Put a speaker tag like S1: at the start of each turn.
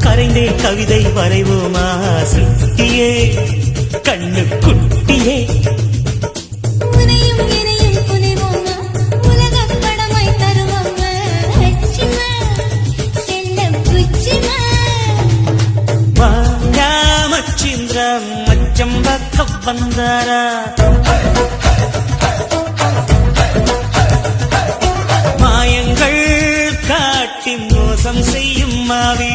S1: கரைந்தே கவிதை வரைவோமா சுட்டியே கண்ணு குட்டியே மச்சம் பக்க வந்தாரா மாயங்கள் காட்டி மோசம் செய்யும் மாவி